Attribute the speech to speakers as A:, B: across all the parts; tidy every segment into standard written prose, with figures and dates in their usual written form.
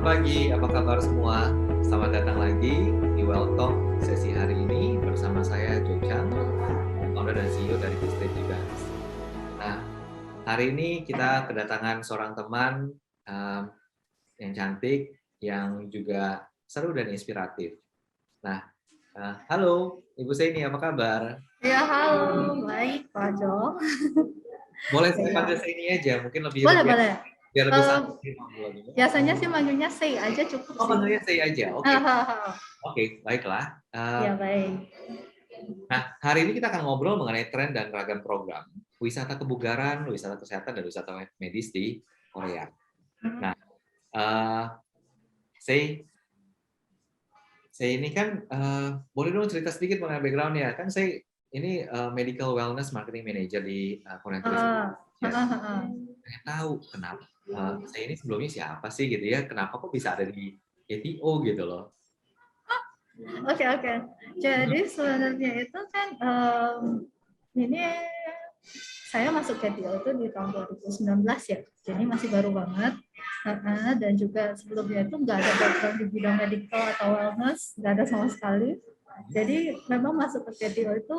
A: pagi, apa kabar semua? Selamat datang lagi di Well Talk sesi hari ini bersama saya Jo Chang, founder dan CEO dari Street Events. Nah, hari ini kita kedatangan seorang teman yang cantik, yang juga seru dan inspiratif. Nah, halo Ibu Seni, apa kabar?
B: Ya, halo, baik Pak Jo.
A: Boleh saya
B: Ya.
A: panggil Seni aja, mungkin
B: Boleh, boleh.
A: biar lebih santai ngobrolnya.
B: Biasanya sih manggilnya say aja cukup
A: Oh,
B: sih.
A: panggilnya saya aja, oke. Oke, baiklah.
B: Ya, baik.
A: Nah, hari ini kita akan ngobrol mengenai tren dan ragam program wisata kebugaran, wisata kesehatan, dan wisata medis di Korea. Nah, saya ini kan boleh dong cerita sedikit mengenai background-nya. Kan saya ini medical wellness marketing manager di Korean Tourism. Saya tahu kenapa. Saya ini sebelumnya siapa sih gitu ya? Kenapa kok bisa ada di KTO gitu loh?
B: Oke. Jadi sebenarnya itu kan ini saya masuk KTO itu di tahun 2019 ya. Jadi masih baru banget. Dan juga sebelumnya itu nggak ada background di bidang medical atau wellness, nggak ada sama sekali. Jadi memang masuk ke KTO itu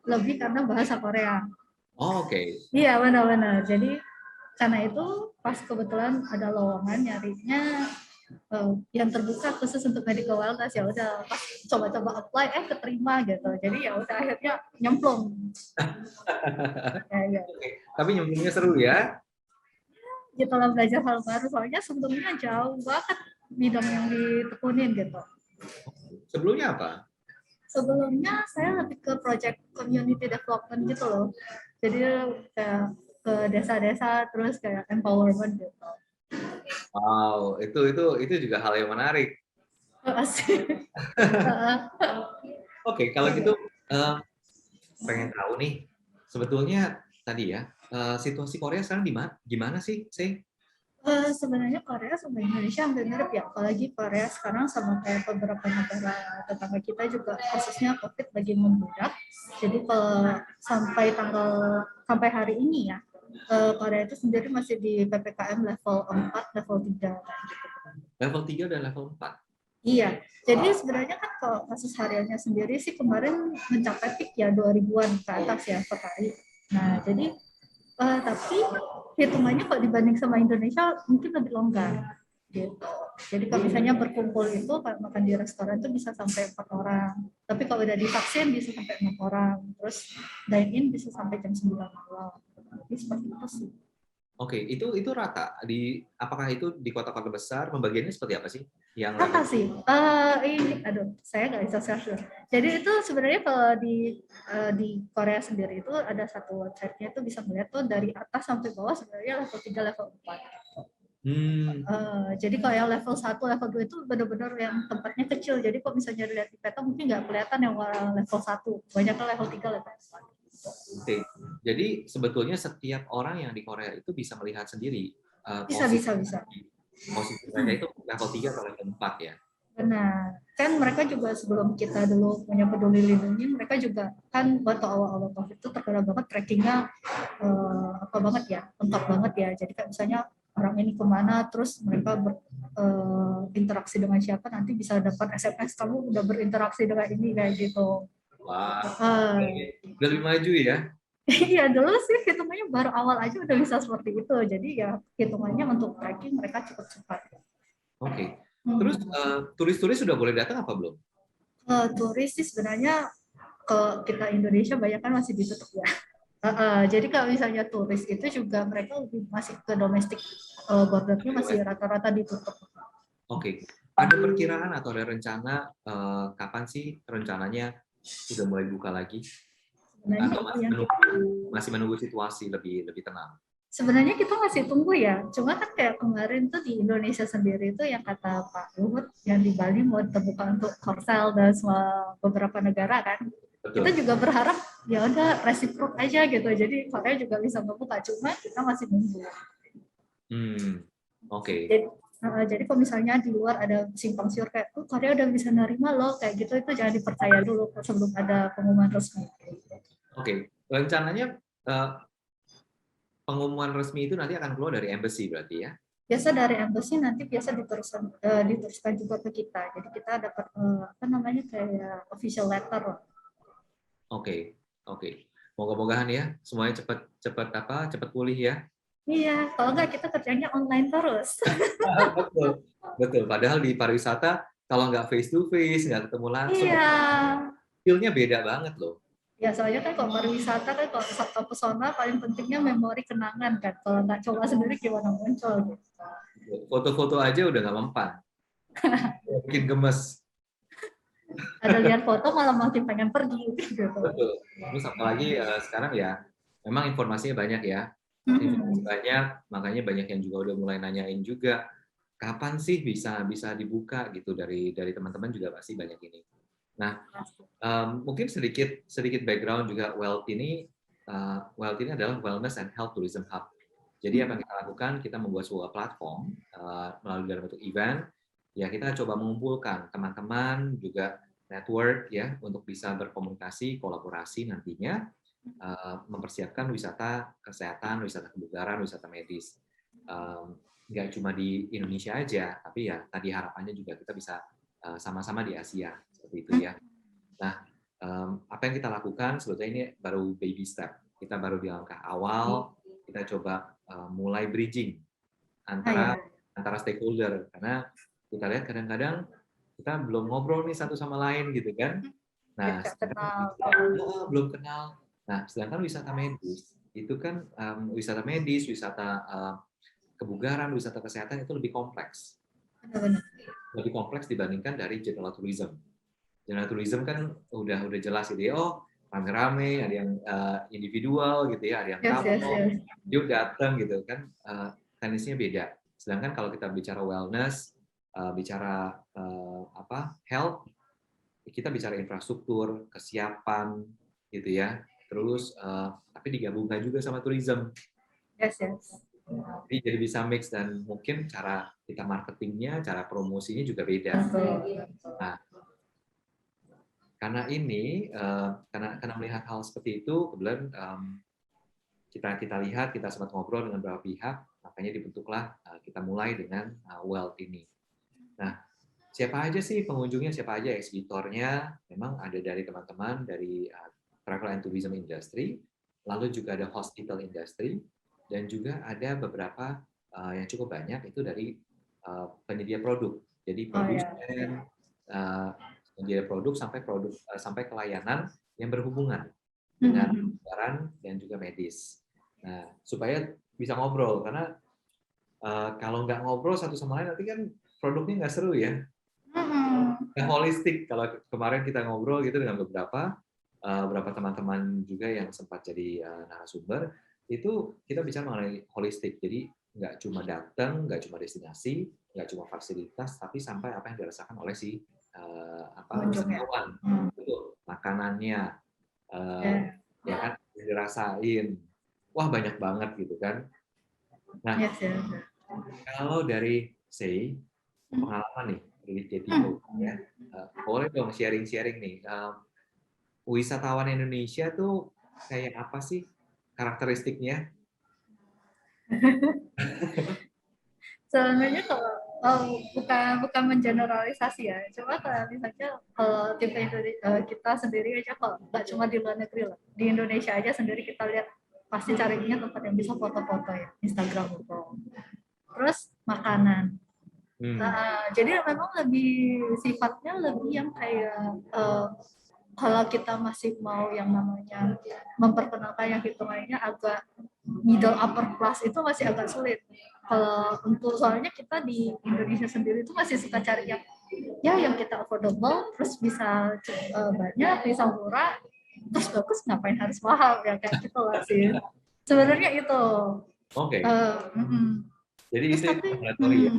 B: lebih karena bahasa Korea.
A: Oh, oke.
B: Iya, benar-benar. Jadi karena itu pas kebetulan ada lowongan nyarinya yang terbuka khusus untuk medical wellness, ya udah pas coba-coba apply keterima gitu. Jadi ya udah akhirnya nyemplung. Ya.
A: Tapi nyemplungnya seru ya?
B: Gitu lah, belajar hal baru, soalnya sebelumnya jauh banget bidang yang ditekunin gitu.
A: Sebelumnya apa?
B: Sebelumnya saya lebih ke project community development gitu loh. Jadi kayak ke desa-desa terus kayak empowerment gitu.
A: Wow, itu juga hal yang menarik. Oke, kalau gitu pengen tahu nih, sebetulnya tadi ya situasi Korea sekarang gimana sih?
B: Sebenarnya Korea sama Indonesia hampir mirip ya, apalagi Korea sekarang sama kayak beberapa negara tetangga kita juga kasusnya COVID lagi membludak. Jadi kalau sampai hari ini ya, Korea itu sendiri masih di PPKM level 4, level 3 gitu.
A: Level 3 dan level 4?
B: Iya, jadi sebenarnya kan kalau kasus hariannya sendiri sih kemarin mencapai peak ya 2000-an ke atas ya per hari. Nah, jadi tapi hitungannya kalau dibanding sama Indonesia mungkin lebih longgar gitu. Jadi kalau misalnya berkumpul itu makan di restoran itu bisa sampai 4 orang. Tapi kalau udah divaksin bisa sampai 6 orang. Terus dine in bisa sampai jam 9 malam. Jadi seperti itu sih.
A: Oke, itu rata apakah itu di kota-kota besar pembagiannya seperti apa sih? Yang
B: Apa sih? Saya nggak bisa search. Jadi itu sebenarnya kalau di Korea sendiri itu ada satu website-nya itu bisa melihat tuh dari atas sampai bawah sebenarnya level 3, level 4. Jadi kalau yang level 1, level 2 itu benar-benar yang tempatnya kecil. Jadi kalau misalnya dilihat di peta mungkin nggak kelihatan yang level 1. Banyak level 3, level 4.
A: Oke. Jadi sebetulnya setiap orang yang di Korea itu bisa melihat sendiri
B: Bisa.
A: posisi mereka itu level 3 atau level 4 ya?
B: Benar. Kan mereka juga sebelum kita dulu punya peduli lindungi, mereka juga kan waktu awal-awal COVID itu terkenal banget trackingnya apa banget ya, lengkap banget ya. Jadi kayak misalnya orang ini kemana, terus mereka berinteraksi dengan siapa, nanti bisa dapat SMS kamu udah berinteraksi dengan ini kayak gitu.
A: Wah, udah lebih maju ya?
B: Iya, dulu sih hitungannya baru awal aja udah bisa seperti itu. Jadi ya hitungannya untuk tracking mereka cukup cepat.
A: Oke. Terus turis-turis sudah boleh datang apa belum?
B: Turis sih sebenarnya kalau kita Indonesia banyak kan masih ditutup ya. Jadi kalau misalnya turis itu juga mereka lebih masih ke domestik, bordernya masih rata-rata ditutup.
A: Oke. Ada perkiraan atau ada rencana kapan sih rencananya sudah mulai buka lagi? Atau masih menunggu situasi lebih tenang?
B: Sebenarnya kita masih tunggu ya. Cuma kan kayak kemarin tuh di Indonesia sendiri itu yang kata Pak Luhut yang di Bali mau terbuka untuk Korsel dan semua beberapa negara kan. Betul. Kita juga berharap ya udah resiprok aja gitu. Jadi Korea juga bisa membuka. Cuma kita masih nunggu.
A: Oke.
B: Jadi kalau misalnya di luar ada simpang siur kayak Korea udah bisa nerima loh kayak gitu, itu jangan dipercaya dulu sebelum ada pengumuman resmi.
A: Oke. Rencananya pengumuman resmi itu nanti akan keluar dari embassy berarti ya?
B: biasa dari embassy nanti biasa diteruskan juga ke kita. Jadi kita dapat apa namanya kayak official letter lah.
A: Oke, oke. Moga-mogahan ya semuanya cepat pulih ya.
B: Iya, kalau nggak kita kerjanya online terus.
A: Betul, betul. Padahal di pariwisata kalau nggak face to face, nggak ketemu langsung,
B: Iya.
A: feel-nya beda banget loh.
B: Ya soalnya kan kalau pariwisata kan kalau wisata pesona paling pentingnya memori kenangan kan. Kalau nggak coba sendiri gimana muncul gitu.
A: Foto-foto aja udah nggak mempan, bikin gemes.
B: Ada lihat foto malah makin pengen pergi gitu.
A: Betul. Terus apalagi sekarang ya, memang informasinya banyak ya. Informasi banyak, makanya banyak yang juga udah mulai nanyain juga, kapan sih bisa bisa dibuka gitu dari teman-teman juga pasti banyak ini. Nah, mungkin sedikit background juga Wealth ini adalah Wellness and Health Tourism Hub. Jadi apa yang kita lakukan, kita membuat sebuah platform melalui dalam bentuk event, ya kita coba mengumpulkan teman-teman juga network ya untuk bisa berkomunikasi, kolaborasi nantinya mempersiapkan wisata kesehatan, wisata kebugaran, wisata medis. Nggak cuma di Indonesia aja, tapi ya tadi harapannya juga kita bisa sama-sama di Asia seperti itu ya. Nah, apa yang kita lakukan sebetulnya ini baru baby step. Kita baru di langkah awal. Kita coba mulai bridging antara stakeholder karena kita lihat kadang-kadang kita belum ngobrol nih satu sama lain gitu kan. Nah, belum kenal. Nah, sedangkan wisata medis itu kan wisata medis, wisata kebugaran, wisata kesehatan itu lebih kompleks. Lebih kompleks dibandingkan dari general tourism. General tourism kan udah jelas gitu ya. Oh, rame-rame, ada yang individual gitu ya, ada yang couple, dia datang gitu kan, teknisnya beda. Sedangkan kalau kita bicara wellness, bicara health, kita bicara infrastruktur, kesiapan gitu ya. Terus tapi digabungkan juga sama tourism. Jadi bisa mix dan mungkin cara kita marketingnya, cara promosinya juga beda. Nah, karena ini, karena melihat hal seperti itu, kemudian kita lihat, kita sempat ngobrol dengan beberapa pihak, makanya dibentuklah kita mulai dengan Wealth ini. Nah, siapa aja sih pengunjungnya, siapa aja eksibitornya? Memang ada dari teman-teman dari travel and tourism industry, lalu juga ada hospital industry, dan juga ada beberapa yang cukup banyak itu dari penyedia produk. Jadi produsen, penyedia produk sampai ke layanan yang berhubungan dengan kebugaran dan juga medis. Nah, supaya bisa ngobrol karena kalau nggak ngobrol satu sama lain nanti kan produknya nggak seru ya. Nggak holistik. Kalau kemarin kita ngobrol gitu dengan beberapa teman-teman juga yang sempat jadi narasumber, itu kita bicara mengenai holistik. Jadi nggak cuma datang, nggak cuma destinasi, nggak cuma fasilitas, tapi sampai apa yang dirasakan oleh si wisatawan. Betul, makanannya, ya kan, dirasain. Wah, banyak banget gitu kan. Nah, kalau dari pengalaman nih, dari JTO, ya, boleh dong sharing-sharing nih. Wisatawan Indonesia tuh kayak apa sih karakteristiknya?
B: Sebenarnya kalau bukan mengeneralisasi ya, cuma kalau misalnya kalau kita sendiri aja kalau nggak cuma di luar negeri lah, di Indonesia aja sendiri kita lihat pasti carinya tempat yang bisa foto-foto ya, Instagram gitu. Terus makanan. Jadi memang lebih sifatnya lebih yang kayak kalau kita masih mau yang namanya memperkenalkan yang hitungannya agak middle upper class itu masih agak sulit. Kalau untuk soalnya kita di Indonesia sendiri itu masih suka cari yang kita affordable, terus bisa banyak, bisa murah, terus bagus, ngapain harus mahal ya kayak gitu lah sih. Sebenarnya itu.
A: Oke. Jadi
B: terus
A: itu ya.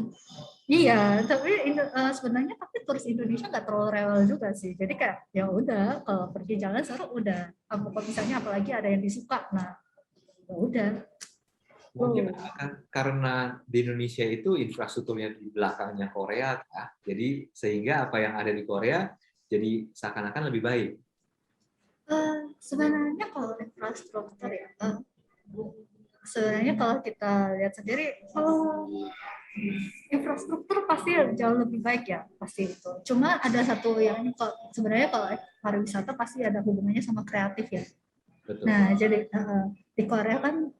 B: Iya, tapi sebenarnya turis Indonesia nggak terlalu rewel juga sih. Jadi kayak ya udah kalau pergi jalan seru udah. Kalau misalnya apalagi ada yang disuka, nah ya udah.
A: Mungkin karena di Indonesia itu infrastrukturnya di belakangnya Korea, jadi sehingga apa yang ada di Korea jadi seakan-akan lebih baik.
B: Sebenarnya kalau infrastruktur ya, sebenarnya kalau kita lihat sendiri, Infrastruktur pasti jauh lebih baik ya, pasti itu. Cuma ada satu yang ini kok, sebenarnya kalau pariwisata pasti ada hubungannya sama kreatif ya.
A: Betul.
B: Nah, jadi di Korea kan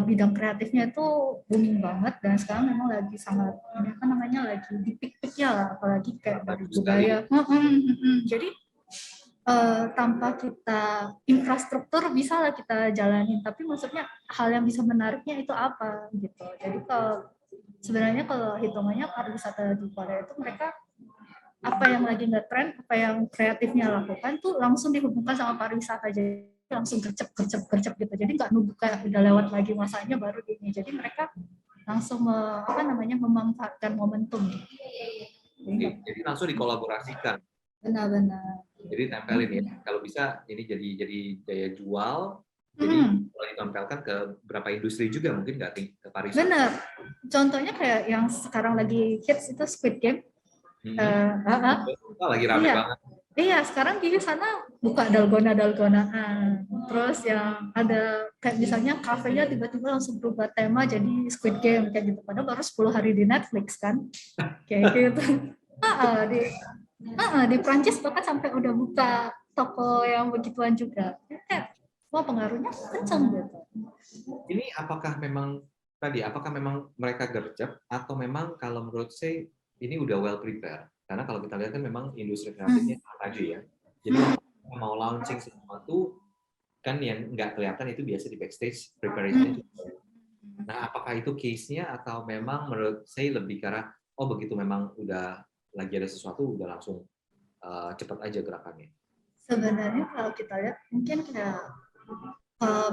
B: bidang kreatifnya itu booming banget dan sekarang memang lagi sangat ini apa namanya lagi di peak-peaknya lah, apalagi kayak dari
A: Bagus sekali.
B: budaya. Jadi tanpa kita infrastruktur bisa lah kita jalanin, tapi maksudnya hal yang bisa menariknya itu apa gitu. Jadi kalau sebenarnya kalau hitungannya pariwisata di Korea itu mereka apa yang lagi nge-trend, apa yang kreatifnya lakukan tuh langsung dihubungkan sama pariwisata, jadi langsung gercep gitu. Jadi nggak nunggu kayak udah lewat lagi masanya baru ini. Jadi mereka langsung apa namanya memanfaatkan momentum.
A: Jadi langsung dikolaborasikan.
B: Benar-benar.
A: Jadi tempelin ya. Kalau bisa ini jadi daya jual. Jadi kalau ditempelkan ke beberapa industri juga mungkin nggak ke pariwisata.
B: Benar. Contohnya kayak yang sekarang lagi hits itu Squid Game.
A: Lagi rame
B: iya.
A: banget.
B: Iya, sekarang di sana buka dalgona-dalgonaan. Terus yang ada kayak misalnya kafenya tiba-tiba langsung berubah tema jadi Squid Game kayak gitu. Padahal baru 10 hari di Netflix kan. Kayak gitu. Di Prancis bahkan sampai udah buka toko yang begituan juga. Kayak, wah pengaruhnya kencang gitu.
A: Ini apakah memang mereka gercep atau memang kalau menurut saya ini udah well prepared? Karena kalau kita lihat kan memang industri kreatifnya sangat maju ya. Jadi mau launching sesuatu kan yang nggak kelihatan itu biasa di backstage preparation. Nah, apakah itu case-nya atau memang menurut saya lebih karena begitu memang udah lagi ada sesuatu udah langsung cepat aja gerakannya.
B: Sebenarnya kalau kita lihat mungkin kayak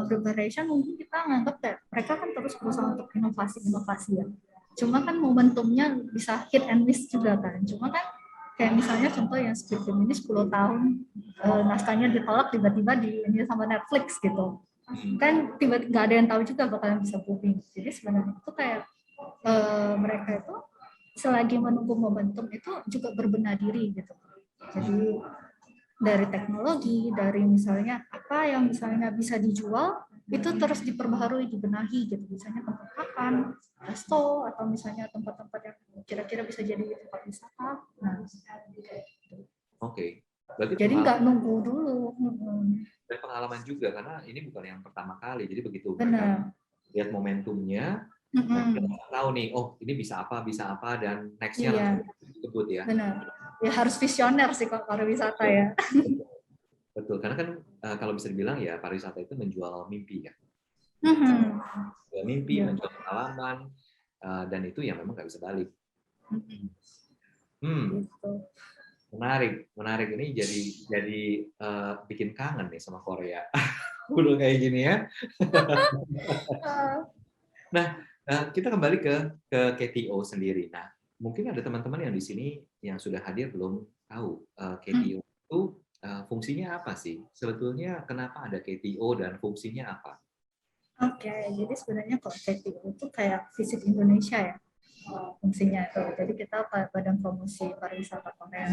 B: preparation mungkin kita nganggap kayak mereka kan terus berusaha untuk inovasi ya. Cuma kan momentumnya bisa hit and miss juga kan. Cuma kan kayak misalnya contoh yang Squid Game ini 10 tahun naskahnya ditolak tiba-tiba di ini sama Netflix gitu. Kan tiba-tiba nggak ada yang tahu juga bakalan bisa booming. Jadi sebenarnya itu kayak mereka itu selagi menunggu momentum itu juga berbenah diri gitu. Jadi dari teknologi, dari misalnya apa yang misalnya bisa dijual itu terus diperbaharui, dibenahi gitu. Misalnya tempat makan, resto, atau misalnya tempat-tempat yang kira-kira bisa jadi tempat wisata. Nah,
A: Oke. Berarti
B: jadi nggak nunggu dulu.
A: Dan pengalaman juga karena ini bukan yang pertama kali. Jadi begitu
B: Benar.
A: mereka lihat momentumnya, mereka tahu nih, ini bisa apa dan next-nya langsung disebut ya.
B: Benar. Ya harus visioner sih kalau pariwisata ya.
A: Betul, karena kan kalau bisa dibilang ya pariwisata itu menjual mimpi ya. Menjual mimpi, menjual pengalaman, dan itu yang memang nggak bisa balik. Menarik. Ini jadi bikin kangen nih sama Korea. Udah kayak gini ya. Nah, kita kembali ke KTO sendiri. Nah, mungkin ada teman-teman yang di sini yang sudah hadir belum tahu KTO itu fungsinya apa sih? Sebetulnya kenapa ada KTO dan fungsinya apa?
B: Oke, jadi sebenarnya kalau KTO itu kayak Visit Indonesia ya fungsinya itu. Jadi kita Badan Promosi Pariwisata Korea.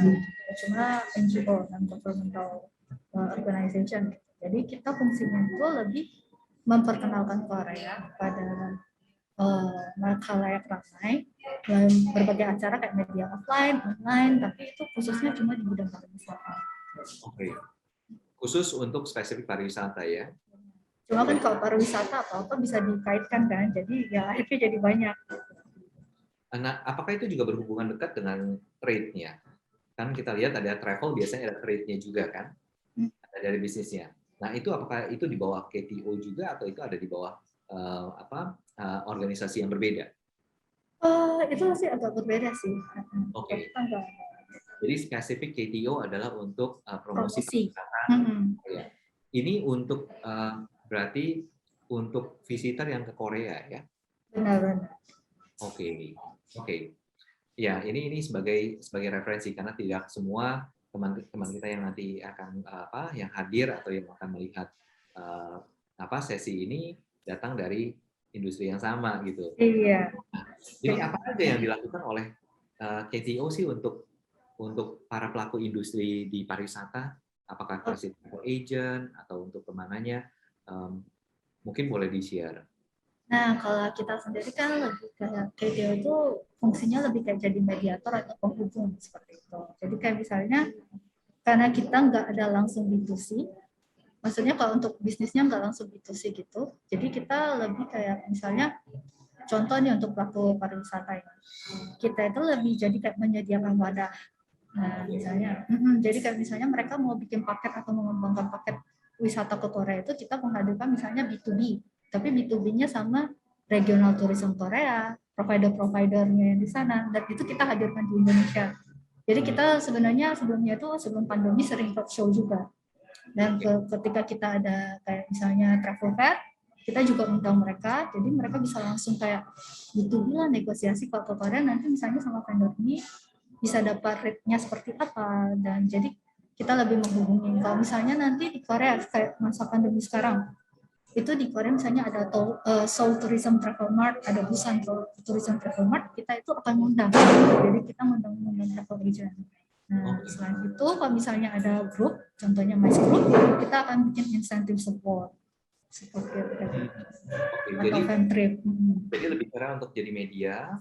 B: Cuma NGO, non-governmental organization. Jadi kita fungsinya itu lebih memperkenalkan Korea pada khalayak ramai dalam berbagai acara kayak media offline, online, tapi itu khususnya cuma di bidang pariwisata.
A: Oke. Khusus untuk spesifik pariwisata ya?
B: Cuma kan kalau pariwisata apa-apa bisa dikaitkan kan, jadi ya akhirnya jadi banyak.
A: Nah, apakah itu juga berhubungan dekat dengan trade-nya? Kan kita lihat ada travel biasanya ada trade-nya juga kan? Ada dari bisnisnya. Nah, itu apakah itu di bawah KTO juga atau itu ada di bawah organisasi yang berbeda?
B: Itu sih agak berbeda sih.
A: Oke. Jadi spesifik KTO adalah untuk promosi. Ya. Ini untuk berarti untuk visitor yang ke Korea ya?
B: Benar-benar.
A: Oke. Ya, ini sebagai referensi karena tidak semua teman-teman kita yang nanti akan yang hadir atau yang akan melihat sesi ini datang dari industri yang sama gitu.
B: Iya.
A: Jadi apa aja yang dilakukan oleh KTO sih untuk para pelaku industri di pariwisata? Apakah travel agent atau untuk kemananya? Mungkin boleh di-share.
B: Nah, kalau kita sendiri kan lebih kayak KTO itu fungsinya lebih kayak jadi mediator atau penghubung seperti itu. Jadi kayak misalnya karena kita nggak ada langsung B2C, maksudnya kalau untuk bisnisnya nggak langsung B2C gitu, jadi kita lebih kayak misalnya contoh nih untuk pelaku pariwisata ya, kita itu lebih jadi kayak menyediakan wadah. Nah, misalnya, jadi kayak misalnya mereka mau bikin paket atau mengembangkan paket wisata ke Korea itu kita menghadirkan misalnya B2B, tapi B2B-nya sama regional tourism Korea, provider-providernya yang di sana, dan itu kita hadirkan di Indonesia. Jadi kita sebenarnya sebelumnya itu sebelum pandemi sering roadshow juga. Dan ketika kita ada kayak misalnya travel fair, kita juga undang mereka, jadi mereka bisa langsung kayak B2B lah negosiasi ke Korea nanti misalnya sama vendor ini bisa dapat rate-nya seperti apa, dan jadi kita lebih menghubungi. Kalau misalnya nanti di Korea kayak masa pandemi sekarang, itu di Korea misalnya ada Seoul Tourism Travel Mart, ada Busan Tourism Travel Mart, kita itu akan mengundang. Jadi kita mengundang travel agent. Nah, selain itu kalau misalnya ada grup, contohnya My Group, kita akan bikin insentif support seperti itu.
A: Jadi
B: fan trip.
A: Jadi lebih kurang untuk jadi media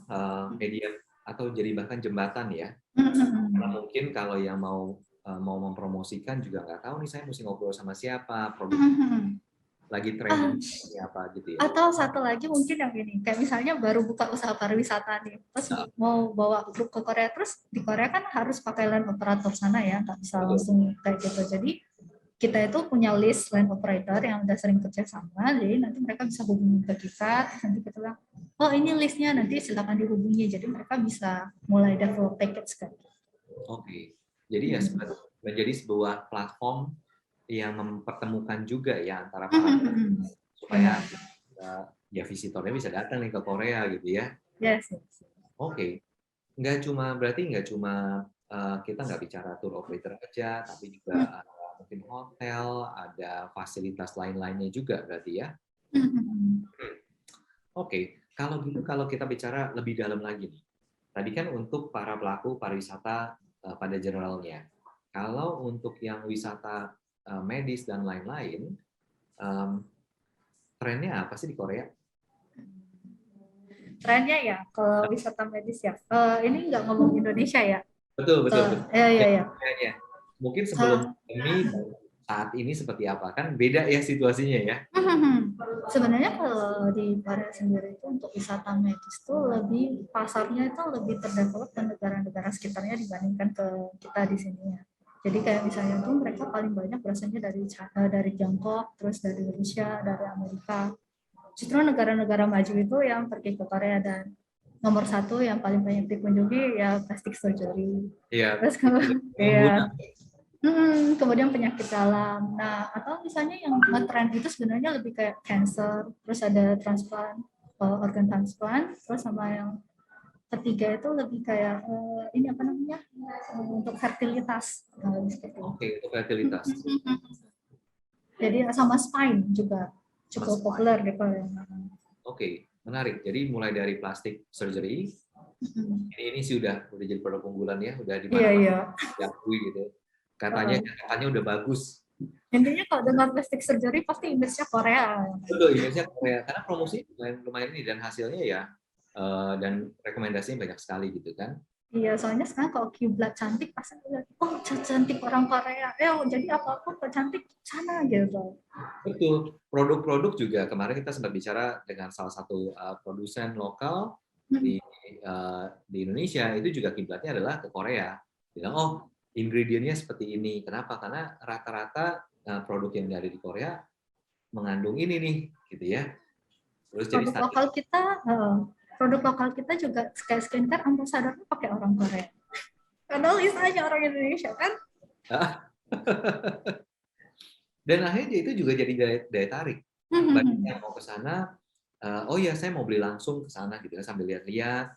A: atau jadi bahkan jembatan ya. Karena mungkin kalau yang mau mempromosikan juga nggak tahu nih saya mesti ngobrol sama siapa, produk lagi trending apa gitu ya.
B: Atau satu lagi mungkin yang ini, kayak misalnya baru buka usaha pariwisata nih, terus mau bawa grup ke Korea, terus di Korea kan harus pakai land operator sana ya, nggak bisa langsung kayak gitu. Jadi kita itu punya list land operator yang udah sering kerja sama, jadi nanti mereka bisa hubungi ke kita, nanti kita bilang, oh ini listnya, nanti silakan dihubungi, jadi mereka bisa mulai develop package kan.
A: Oke, jadi ya menjadi sebuah platform yang mempertemukan juga ya antara para supaya ya visitornya bisa datang nih ke Korea gitu ya.
B: Yes.
A: Oke, berarti nggak cuma kita nggak bicara tour operator aja, tapi juga mungkin hotel, ada fasilitas lain-lainnya juga berarti ya. Oke, kalau gitu kalau kita bicara lebih dalam lagi nih. Tadi kan untuk para pelaku pariwisata pada generalnya. Kalau untuk yang wisata medis dan lain-lain, trennya apa sih di Korea?
B: Trennya ya, kalau wisata medis ya. Ini nggak ngomong Indonesia ya.
A: Betul.
B: Iya.
A: Mungkin sebelum ini saat ini seperti apa? Kan beda ya situasinya ya.
B: Sebenarnya kalau di Korea sendiri itu untuk wisata medis itu lebih pasarnya itu lebih terdevelop ke negara-negara sekitarnya dibandingkan ke kita di sini ya. Jadi kayak misalnya tuh mereka paling banyak berasanya dari Tiongkok, terus dari Rusia, dari Amerika. Justru negara-negara maju itu yang pergi ke Korea, dan nomor satu yang paling banyak dikunjungi ya plastik surgery.
A: Iya.
B: Terus kemudian penyakit dalam. Nah, atau misalnya yang ngetrend itu sebenarnya lebih kayak cancer, terus ada transplant, organ transplant, terus sama yang ketiga itu lebih kayak ini apa namanya untuk fertilitas.
A: Oke, untuk fertilitas.
B: Jadi sama spine juga cukup populer di Korea.
A: Oke, menarik. Jadi mulai dari plastik surgery, ini sih udah jadi produk unggulan ya, udah di mana-mana diakui gitu. Katanya udah bagus.
B: Intinya kalau dengan plastik surgery pasti image-nya Korea.
A: Betul, image-nya Korea. Karena promosi lumayan ini dan hasilnya ya, dan rekomendasinya banyak sekali gitu kan.
B: Iya, soalnya sekarang kalau kiblat cantik pasti lihat, oh cantik orang Korea, jadi apa-apa cantik sana gitu.
A: Betul, produk-produk juga kemarin kita sempat bicara dengan salah satu produsen lokal di Indonesia, itu juga kiblatnya adalah ke Korea. Bilang, oh ingredientnya seperti ini. Kenapa? Karena rata-rata produk yang dari di Korea mengandung ini nih, gitu ya. Terus jadi
B: produk lokal kita juga kayak skincare ambasadornya pakai orang Korea. Padahal istilahnya orang Indonesia kan.
A: Dan akhirnya itu juga jadi daya tarik. Banyak yang mau ke sana, oh ya saya mau beli langsung ke sana gitu ya, sambil lihat-lihat,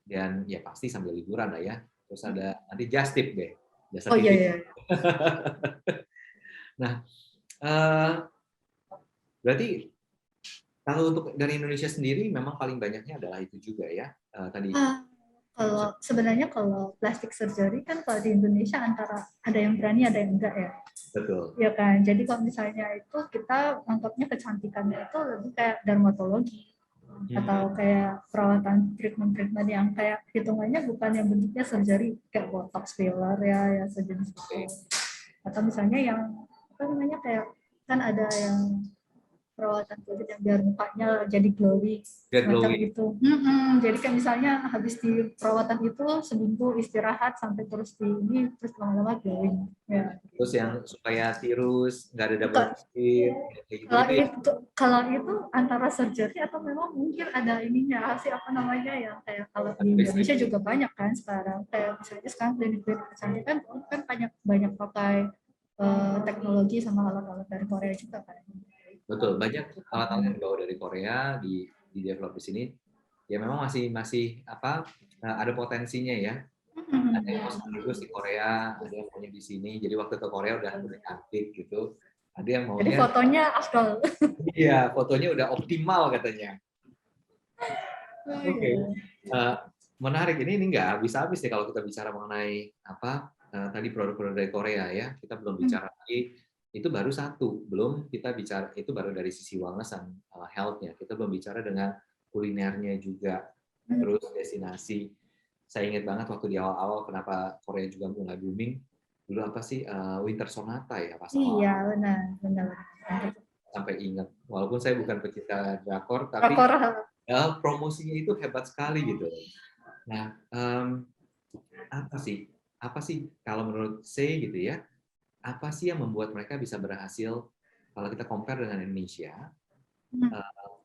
A: dan ya pasti sambil liburan lah ya. Terus ada nanti just tip deh.
B: Iya.
A: Nah, berarti kalau untuk dari Indonesia sendiri memang paling banyaknya adalah itu juga ya tadi.
B: Sebenarnya kalau plastic surgery kan kalau di Indonesia antara ada yang berani ada yang enggak ya.
A: Betul.
B: Ya kan. Jadi kalau misalnya itu kita anggapnya kecantikannya itu lebih kayak dermatologi atau kayak perawatan treatment yang kayak hitungannya bukan yang bentuknya surgery kayak botox filler ya sejenis itu. Atau misalnya yang apa namanya kayak kan ada yang perawatan kulit yang biar mukanya jadi glowing semacam itu. Jadi kayak misalnya habis di perawatan itu seminggu istirahat sampai terus di ini terus lama-lama glowing. Ya.
A: Terus yang supaya tirus nggak ada double skin kayak gitu.
B: Kalau itu antara surgery atau memang mungkin ada ininya sih apa namanya ya kayak kalau di Indonesia juga banyak kan sekarang kayak misalnya sekarang klinik-klinik kecantikan kan banyak pakai teknologi sama alat-alat dari Korea juga kan.
A: Betul, banyak alat-alat yang dibawa dari Korea di develop di sini. Ya memang masih apa ada potensinya ya. Ada yang mau sekaligus di Korea, ada yang maunya di sini. Jadi waktu ke Korea udah cantik gitu. Ada yang maunya.
B: Jadi fotonya afdol.
A: Iya, fotonya udah optimal katanya. Oke. Menarik ini nggak habis-habis ya kalau kita bicara mengenai apa tadi produk-produk dari Korea ya. Kita belum bicara lagi. Itu baru satu, belum kita bicara itu baru dari sisi wellness dan health-nya. Kita belum bicara dengan kulinernya juga, terus destinasi. Saya ingat banget waktu di awal-awal kenapa Korea juga mulai booming. Dulu apa sih Winter Sonata ya pas awal.
B: Iya benar.
A: Sampai ingat, walaupun saya bukan pecinta drakor, tapi promosinya itu hebat sekali gitu. Nah, apa sih kalau menurut saya gitu ya? Apa sih yang membuat mereka bisa berhasil kalau kita compare dengan Indonesia?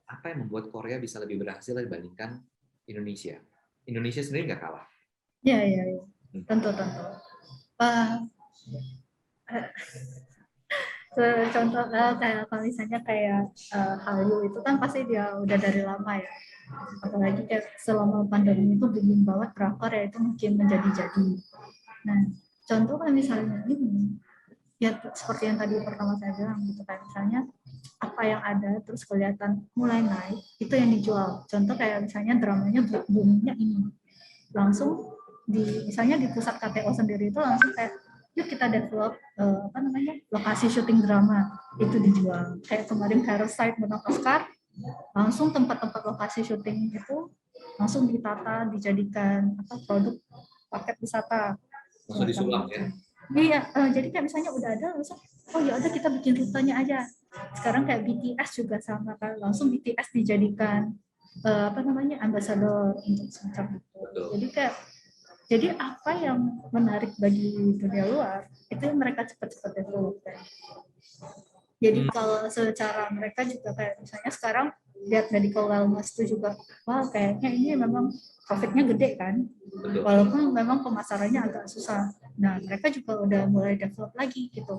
A: Apa yang membuat Korea bisa lebih berhasil dibandingkan Indonesia? Indonesia sendiri nggak kalah.
B: Iya. Tentu. Contoh kayak kalau misalnya kayak Hallyu itu kan pasti dia udah dari lama ya. Apalagi kayak selama pandemi itu booming banget drakor ya itu mungkin menjadi-jadi. Nah, contoh kan misalnya ini ya seperti yang tadi pertama saya bilang gitu kan misalnya apa yang ada terus kelihatan mulai naik itu yang dijual. Contoh kayak misalnya dramanya boomingnya ini langsung misalnya di pusat KTO sendiri itu langsung kayak yuk kita develop lokasi syuting drama itu dijual. Kayak kemarin Parasite menang Oscar, langsung tempat-tempat lokasi syuting itu langsung ditata dijadikan produk paket wisata.
A: Langsung disulap ya.
B: Iya, jadi kayak misalnya udah ada langsung ya udah kita bikin rutenya aja. Sekarang kayak BTS juga sama kan, langsung BTS dijadikan ambasador untuk semacam itu. Jadi apa yang menarik bagi dunia luar itu yang mereka cepat-cepat develop. Jadi kalau secara mereka juga kayak misalnya sekarang lihat medical wellness itu juga kayaknya ini memang profitnya gede kan. Walaupun memang pemasarannya agak susah. Nah, mereka juga udah mulai develop lagi gitu.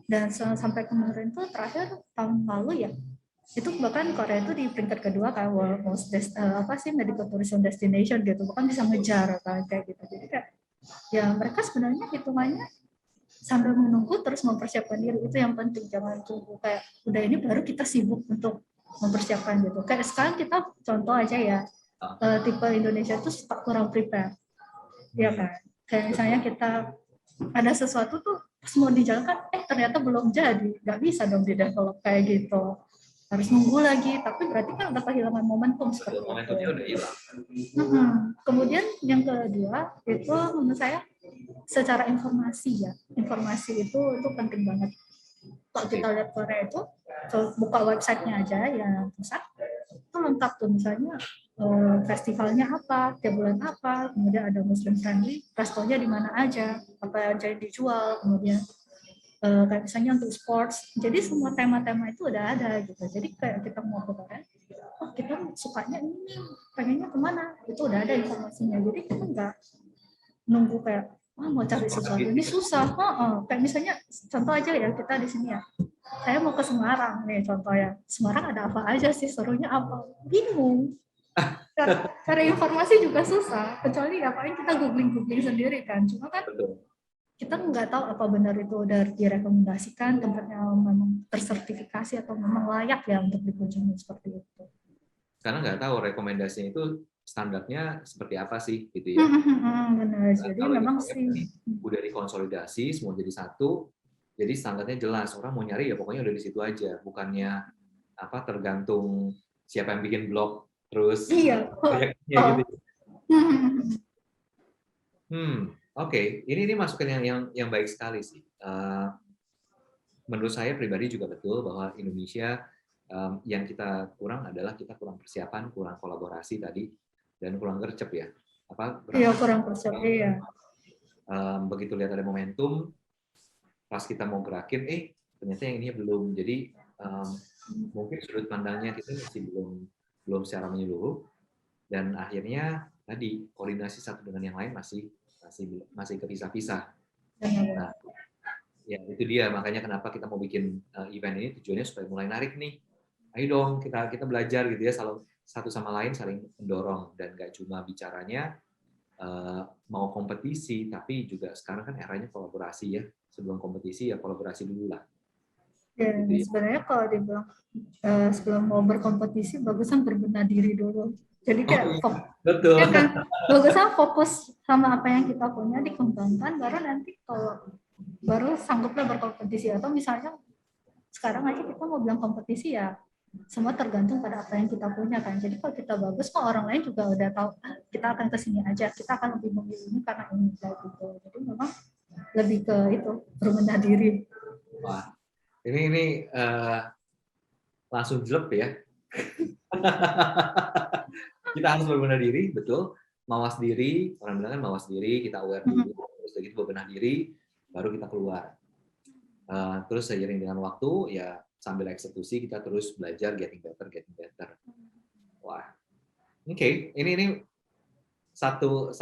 B: Dan sampai kemarin tuh terakhir tahun lalu ya, itu bahkan Korea itu di peringkat kedua kan world most medical tourism destination gitu, bahkan bisa ngejar kan kayak gitu. Jadi kayak ya mereka sebenarnya hitungannya sambil menunggu terus mempersiapkan diri itu yang penting, jangan tunggu kayak udah ini baru kita sibuk untuk mempersiapkan gitu. Kayak sekarang kita contoh aja ya, tipe Indonesia itu kurang prepare, ya kan? Kayak misalnya kita ada sesuatu tuh pas mau dijalankan, ternyata belum jadi, nggak bisa dong di develop kayak gitu. Harus nunggu lagi, tapi berarti kan udah kehilangan momentum seperti itu.
A: Momentumnya udah hilang.
B: Kemudian yang kedua itu menurut saya secara informasi ya, informasi itu penting banget. Kalau kita lihat Korea itu, buka websitenya aja ya pusat, itu lengkap tuh misalnya festivalnya apa, tiap bulan apa, kemudian ada Muslim friendly, restonya di mana aja, apa aja yang dijual, kemudian kayak misalnya untuk sports, jadi semua tema-tema itu udah ada gitu. Jadi kayak kita mau ke Korea, kita sukanya ini, pengennya kemana, itu udah ada informasinya. Jadi kita nggak nunggu kayak mau cari sesuatu ini susah. Kayak misalnya contoh aja ya kita di sini ya, saya mau ke Semarang nih contoh ya, Semarang ada apa aja sih, serunya apa, bingung. Cari informasi juga susah, kecuali ya paling kita googling sendiri kan. Cuma kan kita nggak tahu apa benar itu udah direkomendasikan tempatnya memang tersertifikasi atau memang layak ya untuk dikunjungi seperti itu.
A: Karena nggak tahu rekomendasinya itu standarnya seperti apa sih gitu ya.
B: Benar.
A: Nah,
B: Jadi
A: kalau
B: memang
A: ini
B: sih.
A: udah dikonsolidasi semua jadi satu, jadi standarnya jelas, orang mau nyari ya pokoknya udah di situ aja, bukannya apa tergantung siapa yang bikin blog terus
B: Iya.
A: proyeknya
B: Oh.
A: gitu. Oke. Ini masukan yang baik sekali sih. Menurut saya pribadi juga betul bahwa Indonesia yang kita kurang adalah kita kurang persiapan, kurang kolaborasi tadi, dan kurang gercep ya.
B: Iya, kurang percaya.
A: Begitu lihat ada momentum, pas kita mau gerakin, ternyata yang ini belum. Jadi mungkin sudut pandangnya kita masih belum secara menyeluruh, dan akhirnya tadi koordinasi satu dengan yang lain masih kepisah-pisah. Nah, ya itu dia makanya kenapa kita mau bikin event ini, tujuannya supaya mulai narik nih. Ayo dong kita belajar gitu ya, satu sama lain saling mendorong, dan nggak cuma bicaranya mau kompetisi, tapi juga sekarang kan eranya kolaborasi ya. Sebelum kompetisi ya kolaborasi dulu lah.
B: Ya,
A: Gitu ya.
B: sebenarnya kalau dibilang sebelum mau berkompetisi bagusan berbenah diri dulu. Jadi kayak
A: betul.
B: Ya kan, bagusan fokus sama apa yang kita punya, dikembangkan, baru nanti kalau baru sangguplah berkompetisi. Atau misalnya sekarang aja kita mau bilang kompetisi ya semua tergantung pada apa yang kita punya kan. Jadi kalau kita bagus, kok orang lain juga udah tahu kita akan kesini aja, kita akan lebih memilih ini karena ini gitu. Jadi memang lebih ke itu berbenah diri.
A: Wah, ini langsung jelek ya. Kita harus berbenah diri, betul. Mawas diri, orang bilang kan mawas diri, kita aware dulu, terus begitu berbenah diri, baru kita keluar. Terus seiring dengan waktu, ya sambil eksekusi kita terus belajar, getting better. Wah, oke. Ini satu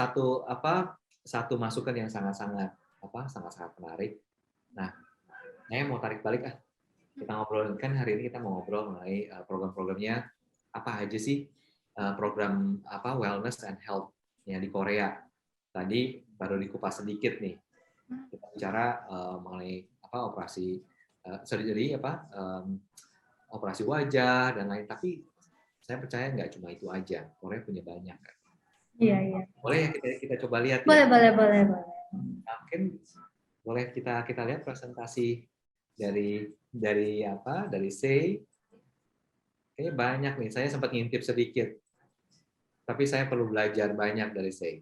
A: masukan yang sangat-sangat menarik. Nah, saya mau tarik balik kita ngobrol kan hari ini kita mau ngobrol mengenai program-programnya apa aja sih, program wellness and health yang di Korea. Tadi baru dikupas sedikit nih. Kita bicara mengenai operasi operasi wajah dan lain, tapi saya percaya nggak cuma itu aja. Korea punya banyak kan.
B: Iya.
A: Boleh ya kita coba lihat
B: boleh,
A: ya.
B: Boleh.
A: Mungkin boleh kita lihat presentasi dari Sei. Kayaknya banyak nih. Saya sempat ngintip sedikit. Tapi saya perlu belajar banyak dari Sei.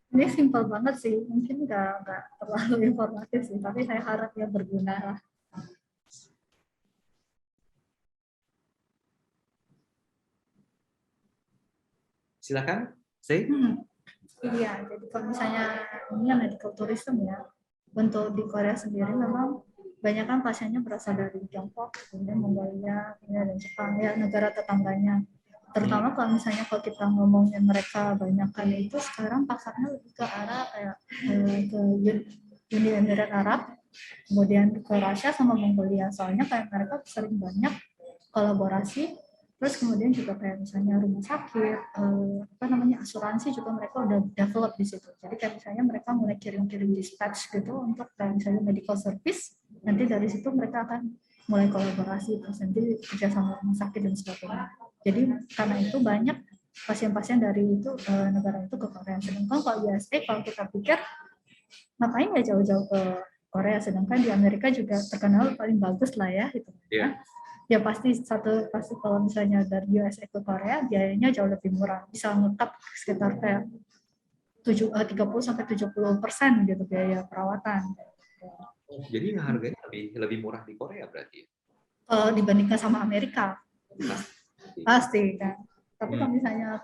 B: Ini simpel banget sih, mungkin nggak terlalu informatif sih, tapi saya harap ya berguna lah.
A: Silakan, Sei.
B: Iya, jadi kalau misalnya ini medical tourism ya, untuk di Korea sendiri memang banyak kan pasiennya berasal dari Tiongkok, kemudian Mongolia, dan Jepang, ya negara tetangganya. Terutama kalau misalnya kalau kita ngomongin mereka banyak kan itu sekarang pasarnya lebih ke arah kayak ke Uni Emirat Arab, kemudian ke Rusia sama Mongolia. Soalnya kayak mereka sering banyak kolaborasi. Terus kemudian juga kayak misalnya rumah sakit, asuransi juga mereka udah develop di situ. Jadi kayak misalnya mereka mulai kirim-kirim dispatch gitu untuk kayak misalnya medical service. Nanti dari situ mereka akan mulai kolaborasi, terus nanti kerjasama rumah sakit dan sebagainya. Jadi karena itu banyak pasien-pasien dari itu negara itu ke Korea. Sedangkan kalau USA, kalau kita pikir ngapain ya jauh-jauh ke Korea, sedangkan di Amerika juga terkenal paling bagus lah ya gitu.
A: Yeah.
B: Ya pasti kalau misalnya dari USA ke Korea biayanya jauh lebih murah, bisa ngetap sekitar kayak 30-70% gitu biaya perawatan.
A: Jadi harganya lebih murah di Korea berarti?
B: Dibandingkan sama Amerika. Pasti kan. Tapi kalau misalnya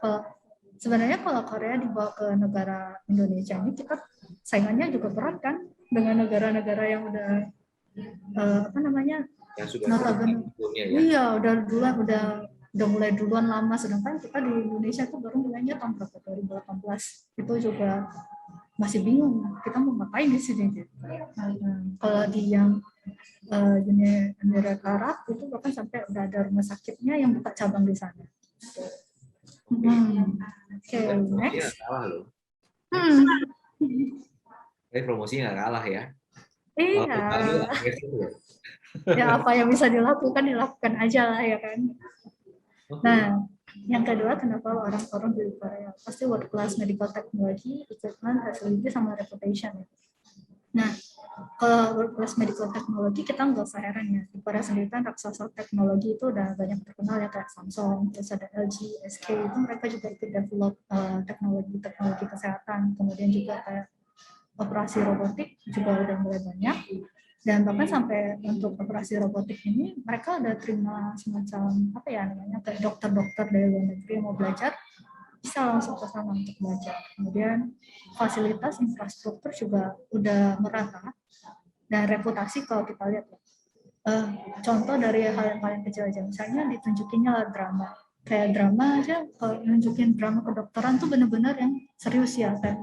B: sebenarnya kalau Korea dibawa ke negara Indonesia ini, kita saingannya juga berat kan dengan negara-negara yang udah
A: yang sudah
B: iya udah mulai duluan lama, sedangkan kita di Indonesia tuh baru mulainya tahun berapa, 2018 itu juga masih bingung kita mau ngapain di sini gitu. Kalau di yang Uni Emirat Arab itu bahkan sampai udah ada rumah sakitnya yang buka cabang di sana. Oke, next.
A: Kalah loh. Promosinya nggak kalah ya.
B: Iya. Ya apa yang bisa dilakukan aja lah ya kan. Nah, Yang kedua, kenapa orang-orang di Korea? Pasti world class medical technology, equipment, facility, sama reputation. Nah, kalau world class medical technology kita nggak usah heran ya. Di Korea sendiri kan raksasa teknologi itu udah banyak terkenal ya, kayak Samsung, terus ada LG, SK, itu mereka juga ikut develop teknologi kesehatan. Kemudian juga kayak operasi robotik juga udah mulai banyak. Dan bahkan sampai untuk operasi robotik ini mereka udah terima semacam apa ya namanya, kayak dokter-dokter dari luar negeri yang mau belajar bisa langsung ke sana untuk belajar. Kemudian fasilitas infrastruktur juga udah merata, dan reputasi kalau kita lihat contoh dari hal yang paling kecil aja, misalnya ditunjukinnya drama, kayak drama aja, kalau nunjukin drama kedokteran tuh bener-bener yang serius ya, kayak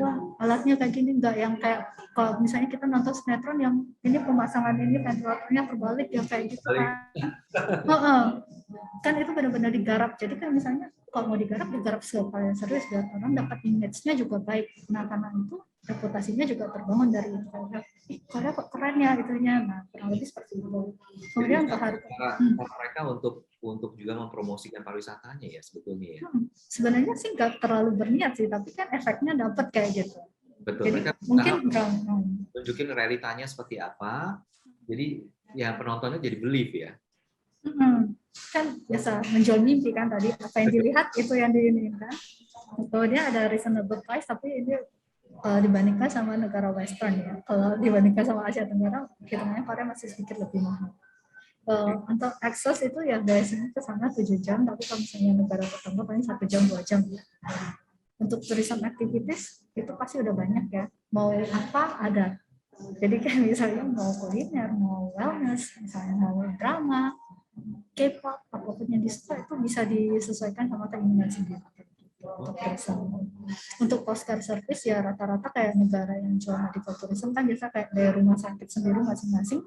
B: wah alatnya kayak gini, nggak yang kayak kalau misalnya kita nonton sinetron yang ini pemasangan ini ventilatornya terbalik ya kayak gitu kan. Kan itu benar-benar digarap, jadi kan misalnya kalau mau digarap sekali serius biar orang dapat image-nya juga baik. Nah karena itu reputasinya juga terbangun dari itu, Korea kok keren ya itunya. Nah kurang lebih seperti itu. Kemudian untuk
A: mereka untuk juga mempromosikan pariwisatanya ya sebetulnya ya.
B: Sebenarnya sih nggak terlalu berniat sih, tapi kan efeknya dapat kayak gitu.
A: Betul.
B: Jadi
A: mereka
B: mungkin
A: tunjukin realitanya seperti apa, jadi ya penontonnya jadi believe ya.
B: Kan biasa menjual mimpi kan, tadi apa yang dilihat itu yang diinginkan. Kemudian ada reasonable price, tapi ini dibandingkan sama negara Western ya. Kalau dibandingkan sama Asia Tenggara, hitungannya Korea masih sedikit lebih mahal. Untuk akses itu ya biasanya ke sana 7 jam, tapi kalau misalnya negara tetangga paling 1 jam 2 jam. Untuk tourism activities itu pasti udah banyak ya. Mau apa ada. Jadi kayak misalnya mau kuliner, mau wellness, misalnya mau drama, K-pop, apapun yang disuka itu bisa disesuaikan sama keinginan sendiri. Untuk post-care service ya rata-rata kayak negara yang jual medical tourism kan biasa kayak dari rumah sakit sendiri masing-masing.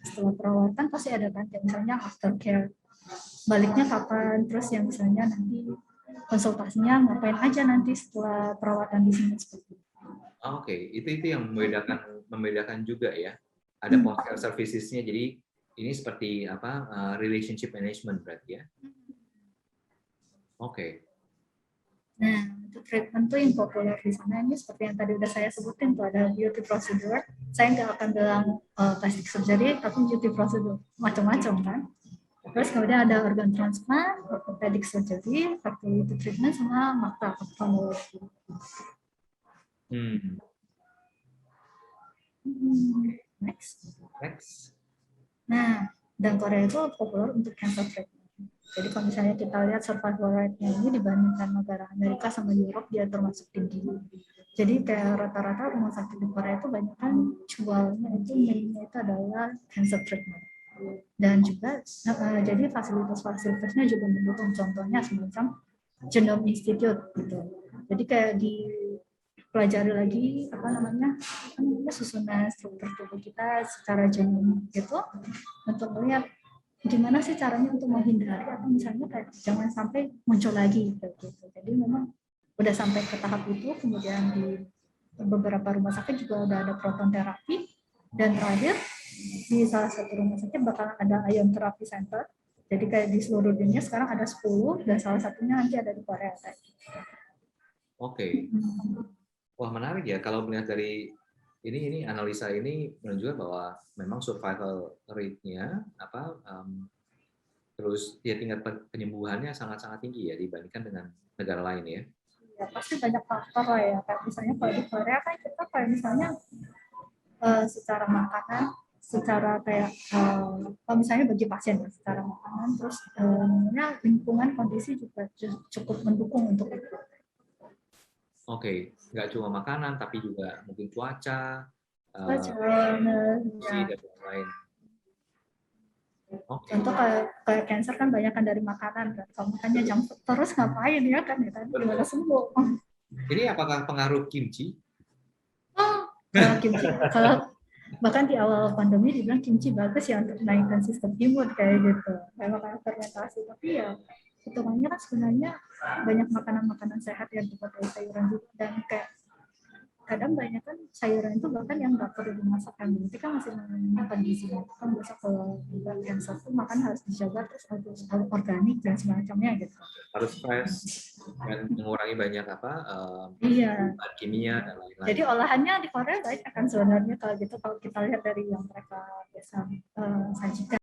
B: Setelah perawatan pasti ada kan, kayak misalnya aftercare, baliknya kapan, terus yang misalnya nanti konsultasinya ngapain aja nanti setelah perawatan di sini seperti itu.
A: Oke, itu yang membedakan juga ya. Ada post-care services-nya, jadi ini seperti apa relationship management berarti ya. Oke.
B: Nah, untuk treatment tuh yang populer di sana ini seperti yang tadi udah saya sebutin tuh, ada beauty procedure. Saya nggak akan bilang plastic surgery, tapi beauty procedure macam-macam kan. Terus kemudian ada organ transplant, orthopedic surgery, fertility treatment, sama mata ophthalmology. Next. Nah, dan Korea itu populer untuk cancer treatment. Jadi kalau misalnya kita lihat survival rate-nya ini dibandingkan negara Amerika sama Europe, dia termasuk tinggi. Jadi kayak rata-rata rumah sakit di Korea itu banyak kan jualnya itu mainnya itu adalah cancer treatment. Dan juga jadi fasilitas-fasilitasnya juga mendukung, contohnya semacam Genome Institute gitu. Jadi kayak dipelajari lagi apa namanya susunan struktur tubuh kita secara genom gitu, untuk melihat gimana sih caranya untuk menghindari atau misalnya kayak jangan sampai muncul lagi gitu. Jadi memang udah sampai ke tahap itu. Kemudian di beberapa rumah sakit juga udah ada proton terapi, dan terakhir di salah satu rumah sakit bakal ada ion therapy center. Jadi kayak di seluruh dunia sekarang ada 10, dan salah satunya nanti ada di Korea.
A: Oke. Wah, menarik ya kalau melihat dari ini analisa ini menunjukkan bahwa memang survival rate-nya terus ya tingkat penyembuhannya sangat-sangat tinggi ya dibandingkan dengan negara lain ya.
B: Ya pasti banyak faktor lah ya. Kayak misalnya kalau di Korea kan kita kayak misalnya secara makanan, secara kayak kalau misalnya bagi pasien secara makanan, terus lingkungan kondisi juga cukup mendukung untuk itu.
A: Oke, nggak cuma makanan tapi juga mungkin cuaca,
B: dan
A: lain.
B: Contoh kayak cancer kan banyak kan dari makanan kan. Kalau makannya junk food terus ngapain ya kan, ya kan gimana sembuh.
A: Ini apakah pengaruh kimchi?
B: Kimchi kalau bahkan di awal pandemi dibilang kimchi bagus ya untuk menaikkan sistem imun kayak gitu, kayak makanan fermentasi. Tapi ya hitungannya kan sebenarnya banyak makanan-makanan sehat yang dibuat dari sayuran juga, dan kayak kadang banyak kan sayuran itu bahkan yang nggak perlu dimasak kan, berarti kan masih makan gizinya. Kan biasa kalau juga cancer tuh makan harus dijaga, terus harus organik dan semacamnya gitu.
A: Harus fresh dan mengurangi banyak
B: Iya.
A: bahan kimia dan lain-lain.
B: Jadi olahannya di Korea banyak kan sebenarnya kalau gitu, kalau kita lihat dari yang mereka biasa sajikan.